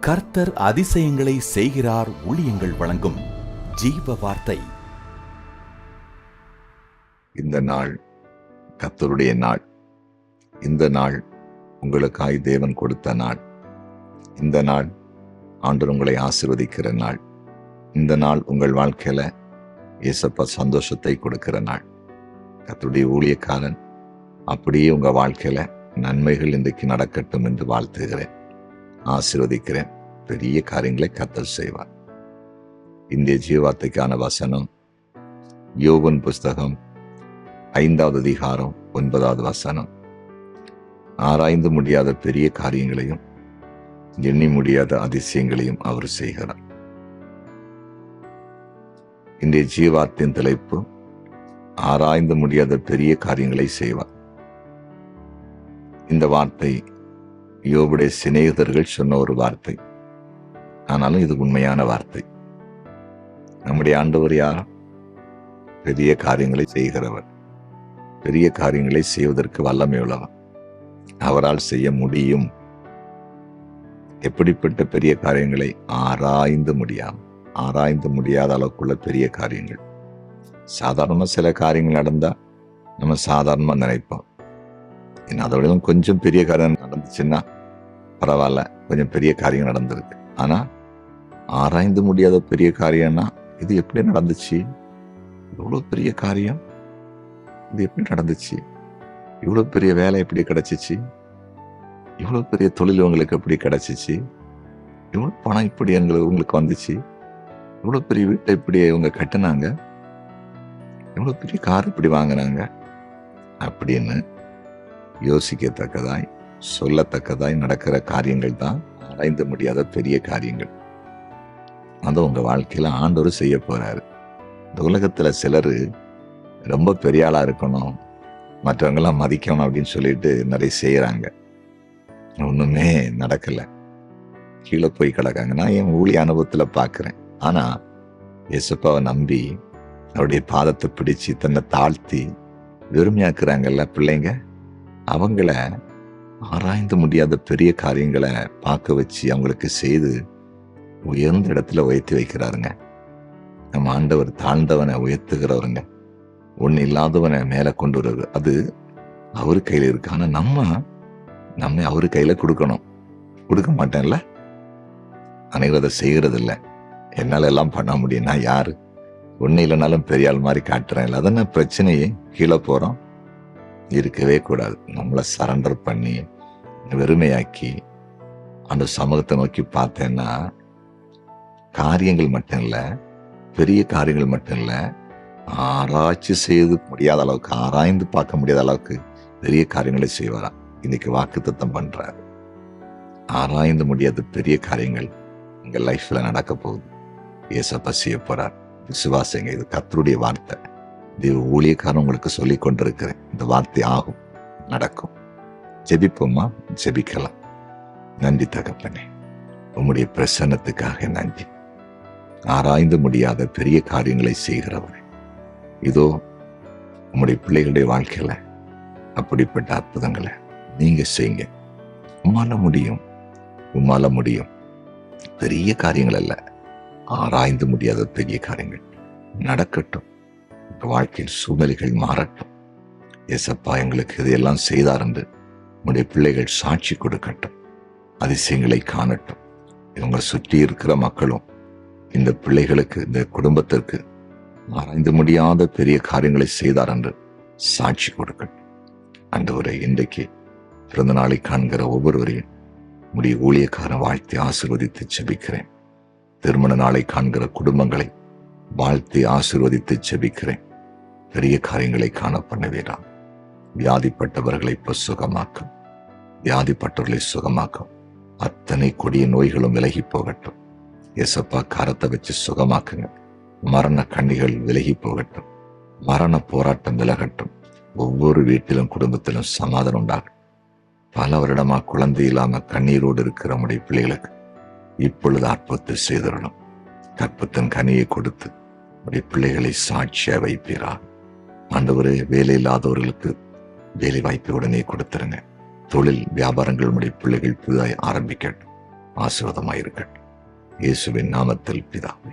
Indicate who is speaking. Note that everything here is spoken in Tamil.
Speaker 1: கர்த்தர் அதிசயங்களை செய்கிறார். ஊழியங்கள் வழங்கும் ஜீவ வார்த்தை.
Speaker 2: இந்த நாள் கர்த்தருடைய நாள். இந்த நாள் உங்களுக்காய் தேவன் கொடுத்த நாள். இந்த நாள் ஆண்டவர் உங்களை ஆசீர்வதிக்கிற நாள். இந்த நாள் உங்கள் வாழ்க்கையில இயேசப்பா சந்தோஷத்தை கொடுக்கிற நாள். கர்த்தருடைய ஊழியக்காரன் அப்படியே உங்க வாழ்க்கையில நன்மைகள் இன்றைக்கு நடக்கட்டும் என்று வாழ்த்துகிறேன், ஆசீர்வதிக்கிறேன். பெரிய காரியங்களை கர்த்தர் செய்வார். இந்திய ஜீவார்த்தைக்கான வசனம் யோபன் புஸ்தகம் 5வது அதிகாரம் 9வது வசனம். ஆராய்ந்து முடியாத பெரிய காரியங்களையும் எண்ணி முடியாத அதிசயங்களையும் அவர் செய்கிறார். இன்றைய ஜீவார்த்தின் தலைப்பு ஆராய்ந்து முடியாத பெரிய காரியங்களை செய்வார். இந்த வார்த்தை யோபுடைய சிநேகிதர்கள் சொன்ன ஒரு வார்த்தை. ஆனாலும் இது உண்மையான வார்த்தை. நம்முடைய ஆண்டவர் யார்? பெரிய காரியங்களை செய்கிறவர். பெரிய காரியங்களை செய்வதற்கு வல்லமை உள்ளவர். அவரால் செய்ய முடியும். எப்படிப்பட்ட பெரிய காரியங்களை? ஆராய்ந்து முடியாத அளவுக்குள்ள பெரிய காரியங்கள். சாதாரணமா சில காரியங்கள் நடந்தா நம்ம சாதாரணமா நினைப்போம். அதோட கொஞ்சம் பெரிய காரியம் நடந்துச்சுன்னா பரவாயில்ல, கொஞ்சம் பெரிய காரியம் நடந்திருக்கு. ஆனா ஆராய்ந்து முடியாத பெரிய காரியம்னா இது எப்படி நடந்துச்சு? இவ்வளவு பெரிய காரியம் இது எப்படி நடந்துச்சு? இவ்வளவு பெரிய வேலை எப்படி கிடைச்சிச்சு? இவ்வளவு பெரிய தொழில் உங்களுக்கு எப்படி கிடைச்சிச்சு? இவ்வளவு பணம் இப்படி உங்களுக்கு வந்துச்சு? இவ்வளவு பெரிய வீட்டை இப்படி இவங்க கட்டினாங்க? இவ்வளவு பெரிய கார் இப்படி வாங்கினாங்க? அப்படின்னு யோசிக்கத்தக்கதாய் சொல்லத்தக்கதாய் நடக்கிற காரியங்கள் தான் ஆராய்ந்து முடியாத பெரிய காரியங்கள். அது உங்க வாழ்க்கையில ஆண்டவர் செய்ய போறாரு. இந்த உலகத்துல சிலர் ரொம்ப பெரிய ஆளா இருக்கணும், மற்றவங்கெல்லாம் மதிக்கணும் அப்படின்னு சொல்லிட்டு நிறைய செய்யறாங்க. ஒண்ணுமே நடக்கல, கீழே போய் கிடக்காங்க. நான் என் ஊழிய அனுபவத்துல பாக்குறேன். ஆனா இயேசுப்பாவை நம்பி அவருடைய பாதத்தை பிடிச்சு தன்னை தாழ்த்தி வெறுமையாக்குறாங்கல்ல பிள்ளைங்க, அவங்கள ஆராய்ந்து முடியாத பெரிய காரியங்களை பார்க்க வச்சு அவங்களுக்கு செய்து உயர்ந்த இடத்துல உயர்த்தி வைக்கிறாருங்க. நம்ம ஆண்டவர் தாழ்ந்தவனை உயர்த்துகிறவருங்க. ஒண்ணு இல்லாதவனை மேல கொண்டு வருவது அது அவரு கையில இருக்கு. ஆனா நம்ம அவரு கையில கொடுக்க மாட்டேன்ல. அனைவரும் அதை செய்யறது இல்லை. என்னால எல்லாம் பண்ண முடியும், நான் யாரு? ஒண்ணு இல்லைனாலும் பெரிய ஆள் மாதிரி காட்டுறேன் இல்லை. அதான பிரச்சனையே. கீழே போறோம். இருக்கவே கூடாது. நம்மளை சரண்டர் பண்ணி வெறுமையாக்கி அந்த சமூகத்தை நோக்கி பார்த்தேன்னா காரியங்கள் மட்டும் இல்ல, பெரிய காரியங்கள் மட்டும் இல்ல, ஆராய்ச்சி செய்து முடியாத அளவுக்கு, ஆராய்ந்து பார்க்க முடியாத அளவுக்கு பெரிய காரியங்களை செய்வாரா. இன்னைக்கு வாக்குத்தத்தம் பண்றாரு. ஆராய்ந்து முடியாத பெரிய காரியங்கள் உங்க லைஃப்ல நடக்க போகுது. ஏசப்பா செய்ய போறார். விசுவாசங்க. இது கர்த்தருடைய வார்த்தை. தேவ ஊழியக்காரன் உங்களுக்கு சொல்லி கொண்டிருக்கிறேன். இந்த வார்த்தை ஆகும், நடக்கும். ஜெபிப்போமா? ஜெபிக்கலாம். நன்றி தகப்பனே, உம்முடைய பிரசன்னத்துக்காக நன்றி. ஆராய்ந்து முடியாத பெரிய காரியங்களை செய்கிறவரே, இதோ உம்முடைய பிள்ளைகளுடைய வாழ்க்கையில அப்படிப்பட்ட அற்புதங்களை நீங்க செய்யுங்க. உம்மால முடியும். பெரிய காரியங்கள் அல்ல, ஆராய்ந்து முடியாத பெரிய காரியங்கள் நடக்கட்டும். வாழ்க்கையில் சூழ்நிலைகள் மாறட்டும். ஏசப்பா எங்களுக்கு இதையெல்லாம் செய்தார் என்று உங்களுடைய பிள்ளைகள் சாட்சி கொடுக்கட்டும். அதிசயங்களை காணட்டும். இவங்க சுற்றி இருக்கிற மக்களும் இந்த பிள்ளைகளுக்கு, இந்த குடும்பத்திற்கு ஆராய்ந்து முடியாத பெரிய காரியங்களை செய்தார் என்று சாட்சி கொடுக்கட்டும். ஆண்டவரே, இன்றைக்கு பிறந்த நாளை காண்கிற ஒவ்வொருவரையும் உடைய ஊழியக்காரன் வாழ்த்தி ஆசீர்வதித்து ஜெபிக்கிறேன். திருமண நாளை காண்கிற குடும்பங்களை வாழ்த்தி ஆசீர்வதித்து ஜெபிக்கிறேன். பெரிய காரியங்களை காண பண்ணுவீராம். வியாதிப்பட்டவர்களை இப்ப சுகமாக்கும். வியாதிப்பட்டவர்களை சுகமாக்கும். அத்தனை கொடிய நோய்களும் விலகி போகட்டும். எசப்பா கரத்தை வச்சு சுகமாக்குங்க. மரண கண்ணிகள் விலகி போகட்டும். மரண போராட்டம் விலகட்டும். ஒவ்வொரு வீட்டிலும் குடும்பத்திலும் சமாதானம் உண்டாகட்டும். பல வருடமா குழந்தை இல்லாம கண்ணீரோடு இருக்கிற நம்முடைய பிள்ளைகளுக்கு இப்பொழுது அற்புதத்தை செய்திடணும். கற்பத்தின் கனியை கொடுத்து உடைய பிள்ளைகளை சாட்சியா வைப்பீரா. ஆண்டவரே, வேலை இல்லாதவர்களுக்கு வேலை வாய்ப்பை உடனே கொடுத்துருங்க. தொழில் வியாபாரங்கள் உடைய பிள்ளைகள் புதிதாய் ஆரம்பிக்கட்டும். ஆசீர்வாதமாயிருக்கட்டும். இயேசுவின் நாமத்தில் பிதாவே.